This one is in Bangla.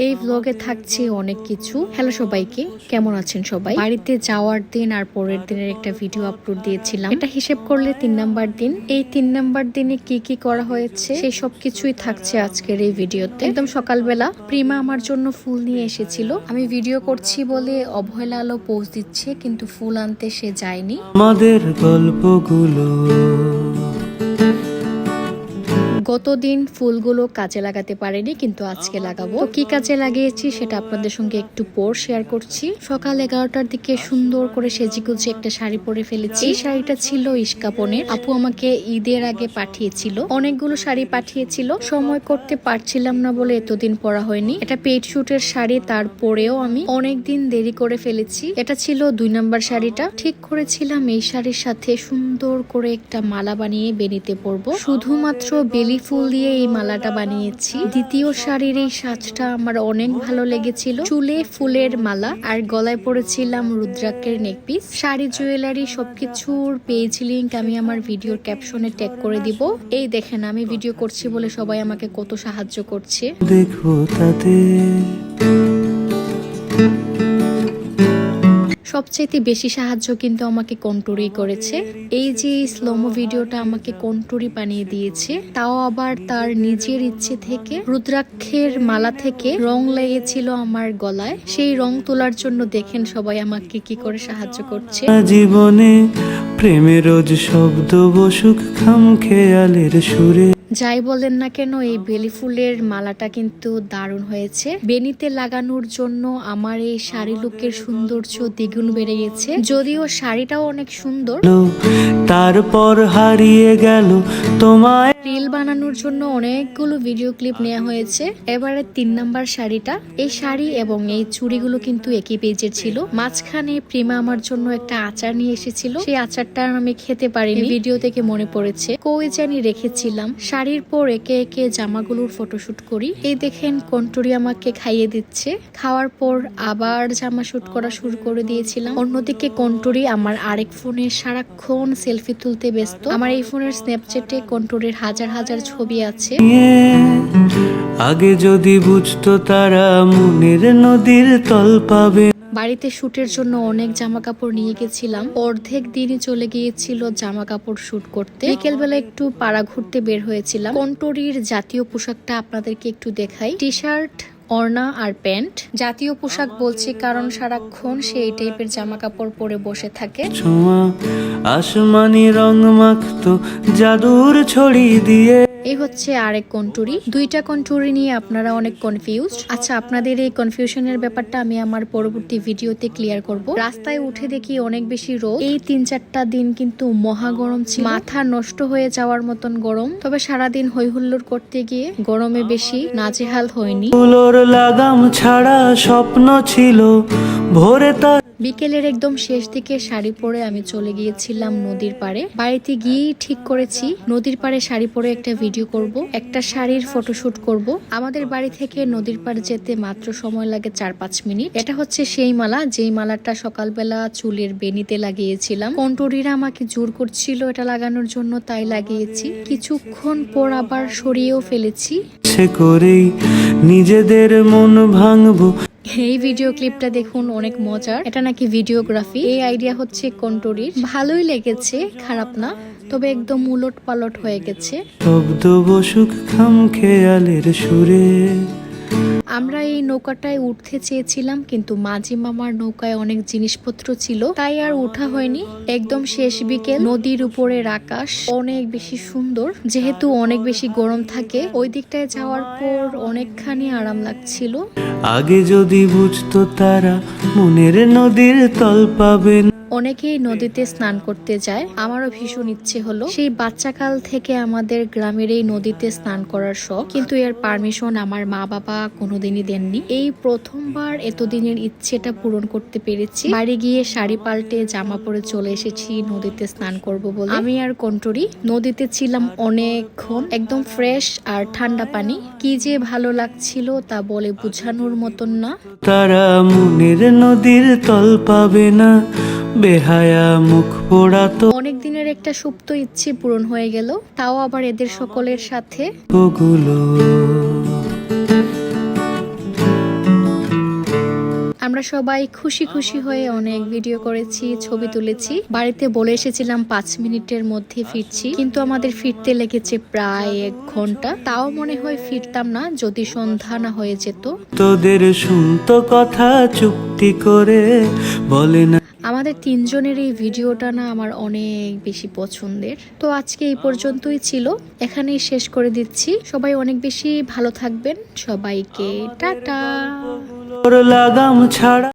এই ব্লগে থাকছে অনেক কিছু। হ্যালো সবাইকে, কেমন আছেন সবাই? বাড়িতে যাওয়ার দিন আর পরের দিনের একটা ভিডিও আপলোড দিয়েছিলাম, এটা হিসেব করলে 3 নাম্বার দিন। এই 3 নাম্বার দিনে কি কি করা হয়েছে সেই সব কিছুই থাকছে আজকের এই ভিডিওতে। একদম সকালবেলা প্রিমা আমার জন্য ফুল নিয়ে এসেছিল। আমি ভিডিও করছি বলে অবহেলা আলো পোস্ট দিচ্ছে, কিন্তু ফুল আনতে সে যায়নি। আমাদের গল্পগুলো গতদিন ফুলগুলো কাজে লাগাতে পারেনি, কিন্তু আজকে লাগাবো। তো কি কাজে লাগিয়েছি সেটা আপনাদের সঙ্গে একটু পর শেয়ার করছি। সকাল 11টার দিকে সুন্দর করে সেজেগুজে একটা শাড়ি পরে ফেলেছি। এই শাড়িটা ছিল ইস্কাপনের, আপু আমাকে ঈদের আগে পাঠিয়েছিল। অনেকগুলো শাড়ি পাঠিয়েছিল, সময় করতে পারছিলাম না বলে এতদিন পরা হয়নি। এটা পেট শুটের শাড়ি, তারপরেও আমি অনেকদিন দেরি করে ফেলেছি। এটা ছিল 2 নাম্বার শাড়িটা। ঠিক করেছিলাম এই শাড়ির সাথে সুন্দর করে একটা মালা বানিয়ে বেনিতে পরবো। শুধুমাত্র বেলি ফুল দিয়ে এই মালাটা বানিয়েছি। দ্বিতীয় শাড়ির এই সাজটা আমার অনেক ভালো লেগেছিল। চুলে ফুলের মালা আর গলায় পরেছিলাম রুদ্রাক্ষের নেকপিস। শাড়ি, জুয়েলারি সবকিছুর পেজ লিংক আমি আমার ভিডিওর ক্যাপশনে ট্যাগ করে দিব। এই দেখেন, আমি ভিডিও করছি বলে সবাই আমাকে কত সাহায্য করছে। দেখবো তাতে সবচেয়ে বেশি সাহায্য কিন্তু আমাকে কন্টুরি করেছে। এই যে স্লোমো ভিডিওটা আমাকে কন্টুরি বানিয়ে দিয়েছে, তাও আবার তার নিজের ইচ্ছে থেকে। রুদ্রাক্ষের মালা থেকে রং লেগেছিল আমার গলায়, সেই রং তোলার জন্য দেখেন সবাই আমাকে কি করে সাহায্য করছে। জীবনে প্রেমের রোজ শব্দ বসুক খাম খেয়ালের সুরে। যাই বলেন না কেন, এই বেলি ফুলের মালাটা কিন্তু দারুণ হয়েছে। বেনিতে লাগানোর জন্য আমার এই শাড়ি লুকের সৌন্দর্য দ্বিগুণ বেড়ে গেছে। যদিও শাড়িটাও অনেক সুন্দর। তারপর হারিয়ে গেল তোমায়। রিল বানানোর জন্য অনেকগুলো ভিডিও ক্লিপ নেওয়া হয়েছে। এবারে 3 নাম্বার শাড়িটা, এই শাড়ি এবং এই চুড়িগুলো কিন্তু একই পেজের ছিল। মাঝখানে প্রিমা আমার জন্য একটা আচার নিয়ে এসেছিল, সেই আচারটা আমি খেতে পারিনি, ভিডিও থেকে মনে পড়েছে কই জানি রেখেছিলাম। শাড়ির পর একে একে জামাগুলোর ফটোশুট করি। এই দেখেন কন্টুরি আমাকে খাইয়ে দিচ্ছে। খাওয়ার পর আবার জামা শুট করা শুরু করে দিয়েছিলাম। অন্যদিকে কন্টুরি আমার আরেক ফোনে সারাক্ষণ সেলফি তুলতে ব্যস্ত। আমার এই ফোনের স্ন্যাপচ্যাটে কন্টুরির হাজার হাজার ছবি আছে। আগে যদি বুঝতো তারা মনের নদীর তল পাবে। বাড়িতে শুটের জন্য অনেক জামা কাপড় নিয়ে গেছিলাম। অর্ধেক দিনই চলে গিয়েছিল জামা কাপড় শুট করতে। বিকেল বেলা একটু পাড়া ঘুরতে বের হয়েছিলাম। কন্টুরির জাতীয় পোশাকটা আপনাদেরকে একটু দেখাই। টি শার্ট, ওড়না আর প্যান্ট। জাতীয় পোশাক বলছি কারণ সারাক্ষণ সে এই টাইপের জামা কাপড় পরে বসে থাকে। ছোঁয়া আসমানি রং মাখতো জাদুর ছড়ি দিয়ে। এই হচ্ছে আরেক কন্টুরি। 2টা কন্টুরি নিয়ে আপনারা অনেক কনফিউজড। আচ্ছা, আপনাদের এই কনফিউশনের ব্যাপারটা আমি আমার পরবর্তী ভিডিওতে ক্লিয়ার করব। রাস্তায় উঠে দেখি অনেক বেশি রোদ। এই 3-4টা দিন কিন্তু মহা গরম ছিল, মাথা নষ্ট হয়ে যাওয়ার মতন গরম। তবে সারাদিন হই হুল্লোড় করতে গিয়ে গরমে বেশি নাজেহাল হয়নি। ফুলোর লাগাম ছাড়া স্বপ্ন ছিল ভোরে তার। বিকেলের একদম শেষ দিকে শাড়ি পরে আমি চলে গিয়েছিলাম নদীর পাড়ে। বাড়িতে গিয়েই ঠিক করেছি নদীর পাড়ে শাড়ি পরে একটা ভিডিও করব, একটা শাড়ির ফটোশুট করব। আমাদের বাড়ি থেকে নদীর পাড়ে যেতে মাত্র সময় লাগে 4-5 মিনিট। এটা হচ্ছে সেই মালা, যেই মালাটা সকালবেলা চুলের বেনিতে লাগিয়েছিলাম। কন্টুরিরা আমাকে জোর করছিল এটা লাগানোর জন্য, তাই লাগিয়েছি। কিছুক্ষণ পর আবার সরিয়েও ফেলেছি। সে করেই নিজেদের মন ভাঙবো। এই ভিডিও ক্লিপটা দেখুন, অনেক মজার। এটা নাকি ভিডিওগ্রাফি। এই আইডিয়া হচ্ছে কন্টুরির। ভালোই লেগেছে, খারাপ না, তবে একদম উলট পালট হয়ে গেছে। শব্দ বসুক খাম খেয়ালের সুরে। আমরা এই নৌকাটায় উঠতে চেয়েছিলাম, কিন্তু মাঝি মামার নৌকায় অনেক জিনিসপত্র ছিল, তাই আর উঠা হয়নি। একদম শেষ বিকেল, নদীর উপরের আকাশ অনেক বেশি সুন্দর। যেহেতু অনেক বেশি গরম থাকে, ওই দিকটায় যাওয়ার পর অনেকখানি আরাম লাগছিল। আগে যদি বুঝতো তারা মনের নদীর তল পাবেন। অনেকেই নদীতে স্নান করতে যায়, আমারও ভীষণ ইচ্ছে হলো। সেই বাচ্চাকাল থেকে আমাদের গ্রামের এই নদীতে স্নান করার শখ, কিন্তু এর পারমিশন আমার মা বাবা কোনোদিনই দেননি। এই প্রথমবার এতদিনের ইচ্ছেটা পূরণ করতে পেরেছি। বাড়ি গিয়ে শাড়ি পাল্টে জামা পরে চলে এসেছি নদীতে স্নান করব বলে। আমি আর কন্টুরি নদীতে ছিলাম অনেকক্ষণ, একদম ফ্রেশ আর ঠান্ডা পানি। কি যে ভালো লাগছিল তা বলে বোঝানোর মতন না। তারা মনের নদীর তল পাবে না, বেহায়া মুখ পোড়াতো। অনেক দিনের একটা সুপ্ত ইচ্ছে পূরণ হয়ে গেল, তাও আবার এদের সকলের সাথে। ওগুলো আমরা সবাই খুশি খুশি হয়ে অনেক ভিডিও করেছি, ছবি তুলেছি। বাড়িতে বলে এসেছিলাম 5 মিনিটের মধ্যে ফিরছি, কিন্তু আমাদের ফিরতে লেগেছে প্রায় 1 ঘন্টা। তাও মনে হয় ফিরতাম না যদি সন্ধ্যা না হয়ে যেত। তোদের শুনতো কথা চুপটি করে বলে না। আমাদের 3 জনের এই ভিডিওটা না আমার অনেক বেশি পছন্দের। তো আজকে এই পর্যন্তই ছিল, এখানেই শেষ করে দিচ্ছি। সবাই অনেক বেশি ভালো থাকবেন, সবাইকে টাটা। লাগাম ছাড়া